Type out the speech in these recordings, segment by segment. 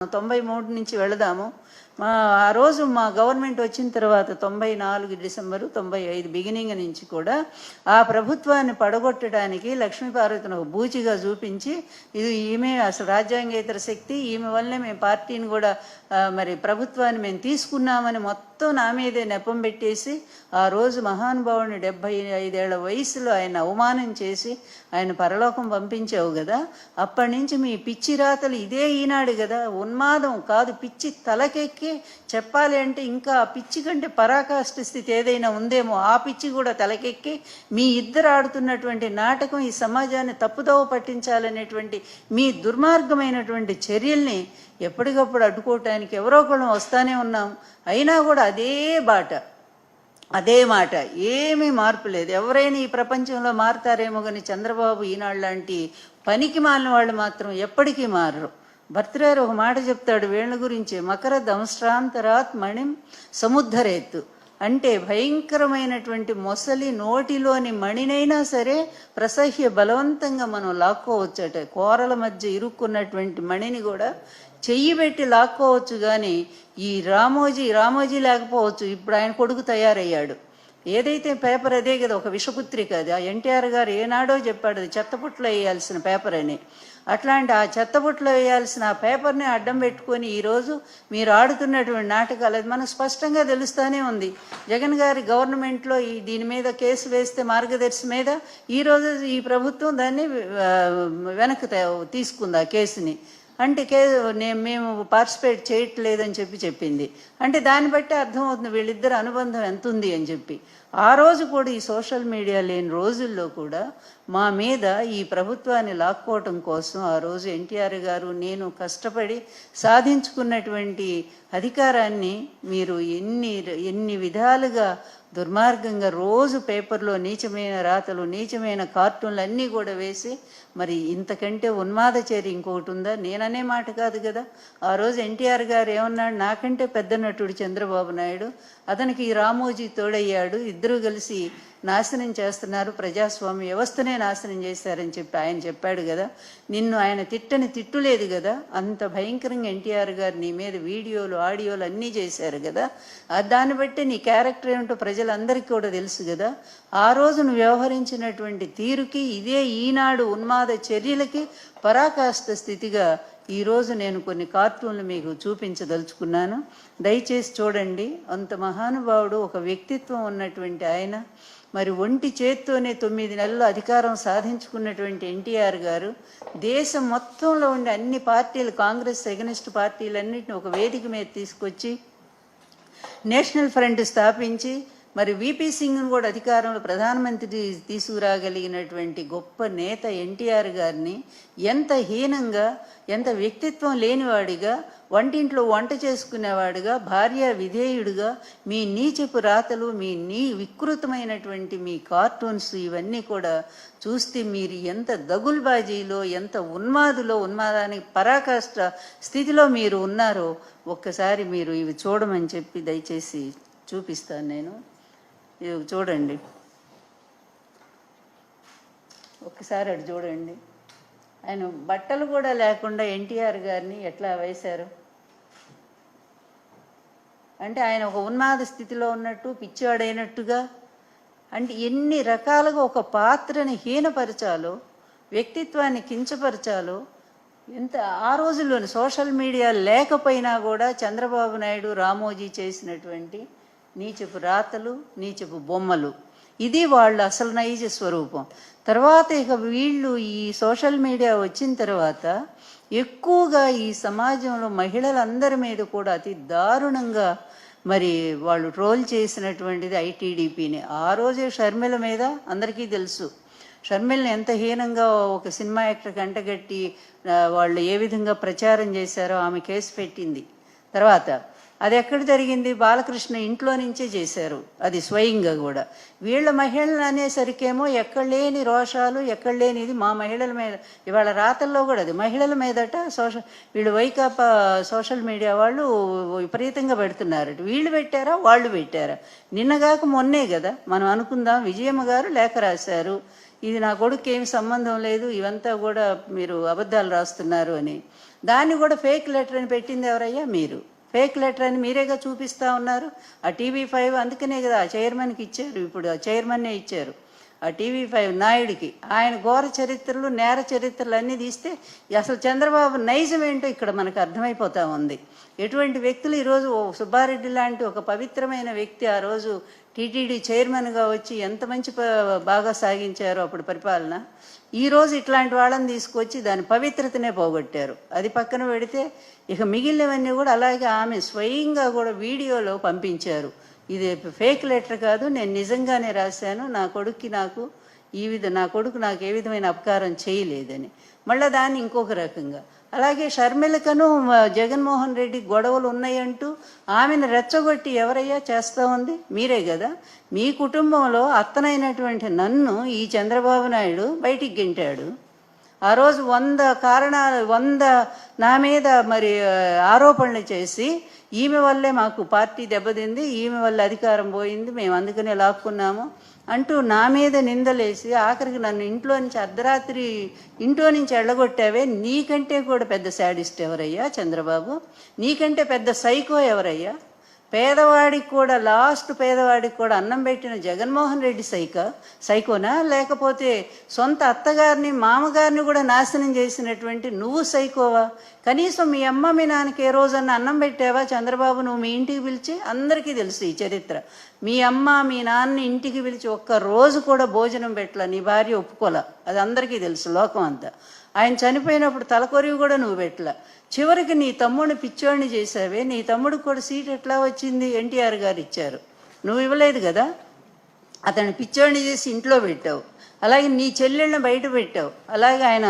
93 నుంచి వెళదాము. ఆ రోజు మా గవర్నమెంట్ వచ్చిన తర్వాత 94 డిసెంబరు 95 బిగినింగ్ నుంచి కూడా ఆ ప్రభుత్వాన్ని పడగొట్టడానికి లక్ష్మీపార్వతిని ఒక బూచిగా చూపించి ఇది ఈమె అసలు రాజ్యాంగేతర శక్తి, ఈమె వల్లనే మేము పార్టీని కూడా మరి ప్రభుత్వాన్ని మేము తీసుకున్నామని మొత్తం నా మీదే నెపం పెట్టేసి ఆ రోజు మహానుభావుని 75 ఏళ్ల వయసులో ఆయన అవమానం చేసి ఆయన పరలోకం పంపించావు కదా. అప్పటి నుంచి మీ పిచ్చి రాతలు ఇదే ఈనాడు కదా. ఉన్మాదం కాదు, పిచ్చి తలకెక్కి చెప్పాలి అంటే ఇంకా ఆ పిచ్చి కంటే పరాకాష్ఠ స్థితి ఏదైనా ఉందేమో ఆ పిచ్చి కూడా తలకెక్కి మీ ఇద్దరు ఆడుతున్నటువంటి నాటకం ఈ సమాజాన్ని తప్పుదోవ పట్టించాలనేటువంటి మీ దుర్మార్గమైనటువంటి చర్యల్ని ఎప్పటికప్పుడు అడ్డుకోవటానికి ఎవరో ఒకళ్ళు వస్తానే ఉన్నాం. అయినా కూడా అదే మాట, ఏమీ మార్పు లేదు. ఎవరైనా ఈ ప్రపంచంలో మారుతారేమో కానీ చంద్రబాబు ఈనాడు లాంటి పనికి మాలిన వాళ్ళు మాత్రం ఎప్పటికీ మారరు. భర్తృగారు ఒక మాట చెప్తాడు వీళ్ళ గురించి, మకర దంశ్రాంతరాత్ మణిం సముద్ధరేత్తు అంటే భయంకరమైనటువంటి మొసలి నోటిలోని మణినైనా సరే ప్రసహ్య బలవంతంగా మనం లాక్కోవచ్చట. కూరల మధ్య ఇరుక్కున్నటువంటి మణిని కూడా చెయ్యి పెట్టి లాక్కోవచ్చు. కానీ ఈ రామోజీ లేకపోవచ్చు. ఇప్పుడు ఆయన కొడుకు తయారయ్యాడు. ఏదైతే పేపర్ అదే కదా, ఒక విషపుత్రిక అది. ఆ ఎన్టీఆర్ గారు ఏనాడో చెప్పాడు అది చెత్తపుట్లో వేయాల్సిన పేపర్ అని. అట్లాంటి ఆ చెత్తపుట్లో వేయాల్సిన ఆ పేపర్ని అడ్డం పెట్టుకొని ఈరోజు మీరు ఆడుతున్నటువంటి నాటకాలు అది మనకు స్పష్టంగా తెలుస్తూనే ఉంది. జగన్ గారి గవర్నమెంట్లో దీని మీద కేసు వేస్తే మార్గదర్శి మీద ఈరోజు ఈ ప్రభుత్వం దాన్ని వెనక్కి తీసుకుంది ఆ కేసుని. అంటే మేము పార్టిసిపేట్ చేయట్లేదని చెప్పింది. అంటే దాన్ని బట్టి అర్థమవుతుంది వీళ్ళిద్దరు అనుబంధం ఎంత ఉంది అని చెప్పి. ఆ రోజు కూడా ఈ సోషల్ మీడియా లేని రోజుల్లో కూడా మా మీద ఈ ప్రభుత్వాన్ని లాక్కోవటం కోసం ఆ రోజు ఎన్టీఆర్ గారు నేను కష్టపడి సాధించుకున్నటువంటి అధికారాన్ని మీరు ఎన్ని విధాలుగా దుర్మార్గంగా రోజు పేపర్లో నీచమైన రాతలు, నీచమైన కార్టూన్లు అన్నీ కూడా వేసి మరి ఇంతకంటే ఉన్మాద చర్య ఇంకొకటి ఉందా? నేననే మాట కాదు కదా. ఆ రోజు ఎన్టీఆర్ గారు ఏమన్నాడు, నాకంటే పెద్ద నటుడు చంద్రబాబు నాయుడు, అతనికి ఈ రామోజీ తోడయ్యాడు, ఇద్దరు కలిసి నాశనం చేస్తున్నారు, ప్రజాస్వామ్య వ్యవస్థనే నాశనం చేశారని చెప్పి ఆయన చెప్పాడు కదా. నిన్ను ఆయన తిట్టు లేదు కదా. అంత భయంకరంగా ఎన్టీఆర్ గారు నీ మీద వీడియోలు ఆడియోలు అన్నీ చేశారు కదా. దాన్ని బట్టి నీ క్యారెక్టర్ ఏమిటో ప్రజలందరికీ కూడా తెలుసు కదా. ఆ రోజు నువ్వు వ్యవహరించినటువంటి తీరుకి ఇదే ఈనాడు ఉన్మాద చర్యలకి పరాకాష్ఠ స్థితిగా ఈరోజు నేను కొన్ని కార్టూన్లు మీకు చూపించదలుచుకున్నాను. దయచేసి చూడండి. అంత మహానుభావుడు, ఒక వ్యక్తిత్వం ఉన్నటువంటి ఆయన, మరి ఒంటి చేత్తోనే 9 నెలలు అధికారం సాధించుకున్నటువంటి ఎన్టీఆర్ గారు దేశం మొత్తంలో ఉండే అన్ని పార్టీలు, కాంగ్రెస్ ఎగనిస్ట్ పార్టీలన్నింటినీ ఒక వేదిక మీద తీసుకొచ్చి నేషనల్ ఫ్రంట్ స్థాపించి మరి విపి సింగ్ను కూడా అధికారంలో ప్రధానమంత్రి తీసుకురాగలిగినటువంటి గొప్ప నేత ఎన్టీఆర్ గారిని ఎంత హీనంగా, ఎంత వ్యక్తిత్వం లేనివాడిగా, వంటింట్లో వంట చేసుకునేవాడుగా, భార్య విధేయుడుగా, మీ నీచపు రాతలు, మీ వికృతమైనటువంటి మీ కార్టూన్స్ ఇవన్నీ కూడా చూస్తే మీరు ఎంత దగుల్బాజీలో, ఎంత ఉన్మాదానికి పరాకాష్ఠ స్థితిలో మీరు ఉన్నారో ఒక్కసారి మీరు ఇవి చూడమని చెప్పి దయచేసి చూపిస్తాను నేను. ఇది చూడండి, ఒక్కసారి అటు చూడండి. ఆయన బట్టలు కూడా లేకుండా ఎన్టీఆర్ గారిని ఎట్లా వేశారు అంటే ఆయన ఒక ఉన్మాద స్థితిలో ఉన్నట్టు, పిచ్చివాడైనట్టుగా, అంటే ఎన్ని రకాలుగా ఒక పాత్రని హీనపరచాలో, వ్యక్తిత్వాన్ని కించపరచాలో ఎంత ఆ రోజుల్లోని సోషల్ మీడియా లేకపోయినా కూడా చంద్రబాబు నాయుడు, రామోజీ చేసినటువంటి నీచపు రాతలు, నీచపు బొమ్మలు, ఇది వాళ్ళు అసలు నైజ స్వరూపం. తర్వాత ఇక వీళ్ళు ఈ సోషల్ మీడియా వచ్చిన తర్వాత ఎక్కువగా ఈ సమాజంలో మహిళలందరి మీద కూడా అతి దారుణంగా మరి వాళ్ళు ట్రోల్ చేసినటువంటిది ఐటీడీపీని. ఆ రోజే షర్మిల మీద అందరికీ తెలుసు. షర్మిలని ఎంత హీనంగా ఒక సినిమా యాక్టర్ కంటగట్టి వాళ్ళు ఏ విధంగా ప్రచారం చేశారో ఆమె కేసు పెట్టింది. తర్వాత అది ఎక్కడ జరిగింది? బాలకృష్ణ ఇంట్లో నుంచే చేశారు అది స్వయంగా కూడా. వీళ్ళ మహిళలు అనేసరికేమో ఎక్కడ లేని రోషాలు, ఎక్కడ లేని ఇది మా మహిళల మీద. ఇవాళ రాతల్లో కూడా అది మహిళల మీదట వీళ్ళు వైకాపా సోషల్ మీడియా వాళ్ళు విపరీతంగా పెడుతున్నారు. వీళ్ళు పెట్టారా, వాళ్ళు పెట్టారా? నిన్నగాక మొన్నే కదా మనం అనుకుందాం, విజయమ్మ గారు లేఖ రాశారు, ఇది నా కొడుకు ఏమి సంబంధం లేదు, ఇవంతా కూడా మీరు అబద్ధాలు రాస్తున్నారు అని. దాన్ని కూడా ఫేక్ లెటర్ అని పెట్టింది ఎవరయ్యా? మీరు. ఫేక్ లెటర్ అని మీరేగా చూపిస్తూ ఉన్నారు. ఆ TV5 అందుకనే కదా ఆ చైర్మన్కి ఇచ్చారు, ఇప్పుడు ఆ చైర్మన్నే ఇచ్చారు ఆ TV5 నాయుడికి. ఆయన ఘోర చరిత్రలు, నేర చరిత్రలు అన్నీ తీస్తే అసలు చంద్రబాబు నైజం ఏంటో ఇక్కడ మనకు అర్థమైపోతూ ఉంది. ఎటువంటి వ్యక్తులు ఈరోజు సుబ్బారెడ్డి లాంటి ఒక పవిత్రమైన వ్యక్తి ఆ రోజు టీటీడీ చైర్మన్గా వచ్చి ఎంత మంచి బాగా సాగించారో అప్పుడు పరిపాలన. ఈరోజు ఇట్లాంటి వాళ్ళని తీసుకొచ్చి దాని పవిత్రతనే పోగొట్టారు. అది పక్కన పెడితే ఇక మిగిలినవన్నీ కూడా అలాగే ఆమె స్వయంగా కూడా వీడియోలో పంపించారు. ఇది ఫేక్ లెటర్ కాదు, నేను నిజంగానే రాశాను, నా కొడుకు నాకు ఏ విధమైన అపకారం చేయలేదని. మళ్ళీ దాన్ని ఇంకొక రకంగా. అలాగే షర్మిలకను జగన్మోహన్ రెడ్డి గొడవలు ఉన్నాయంటూ ఆమెను రెచ్చగొట్టి ఎవరయ్యా చేస్తూ ఉంది? మీరే కదా. మీ కుటుంబంలో అత్తనైనటువంటి నన్ను ఈ చంద్రబాబు నాయుడు బయటికి గెంటాడు. ఆ రోజు 100 నా మీద మరి ఆరోపణలు చేసి ఈమె వల్లే మాకు పార్టీ దెబ్బతింది, ఈమె వల్ల అధికారం పోయింది, మేము అందుకనే లాక్కున్నాము అంటూ నా మీద నిందలేసి ఆఖరికి నన్ను అర్ధరాత్రి ఇంట్లో నుంచి ఎళ్ళగొట్టావే. నీకంటే కూడా పెద్ద శాడిస్ట్ ఎవరయ్యా చంద్రబాబు? నీకంటే పెద్ద సైకో ఎవరయ్యా? పేదవాడికి కూడా పేదవాడికి కూడా అన్నం పెట్టిన జగన్మోహన్ రెడ్డి సైకోనా? లేకపోతే సొంత అత్తగారిని మామగారిని కూడా నాశనం చేసినటువంటి నువ్వు సైకోవా? కనీసం మీ అమ్మ మీ నాన్నకి ఏ రోజన్నా అన్నం పెట్టావా చంద్రబాబు నువ్వు మీ ఇంటికి పిలిచి? అందరికీ తెలుసు ఈ చరిత్ర. మీ అమ్మ మీ నాన్నని ఇంటికి పిలిచి ఒక్క రోజు కూడా భోజనం పెట్టలా, నీ భార్య ఒప్పుకోలా, అది అందరికీ తెలుసు లోకం అంతా. ఆయన చనిపోయినప్పుడు తలకొరివి కూడా నువ్వు పెట్టలా. చివరికి నీ తమ్ముడిని పిచ్చోడిని చేసావే, నీ తమ్ముడికి కూడా సీట్ ఎట్లా వచ్చింది? ఎన్టీఆర్ గారు ఇచ్చారు, నువ్వు ఇవ్వలేదు కదా. అతన్ని పిచ్చోడిని చేసి ఇంట్లో పెట్టావు. అలాగే నీ చెల్లెళ్ళని బయట పెట్టావు. అలాగే ఆయన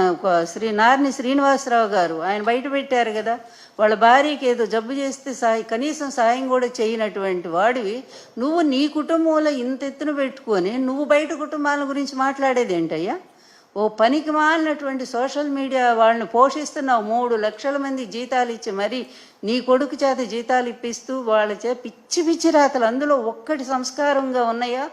నారిని శ్రీనివాసరావు గారు ఆయన బయట పెట్టారు కదా. వాళ్ళ భార్యకి ఏదో జబ్బు చేస్తే కనీసం సాయం కూడా చేయనటువంటి వాడివి నువ్వు నీ కుటుంబంలో ఇంత ఎత్తున పెట్టుకొని నువ్వు బయట కుటుంబాల గురించి మాట్లాడేది ఏంటయ్యా? ఓ పనికి మాలినటువంటి సోషల్ మీడియా వాళ్ళని పోషిస్తున్నావు. 3 లక్షల మంది జీతాలు ఇచ్చి మరి నీ కొడుకు చేత జీతాలు ఇప్పిస్తూ వాళ్ళ చేత పిచ్చి రాతలు, అందులో ఒక్కటి సంస్కారంగా ఉన్నాయా?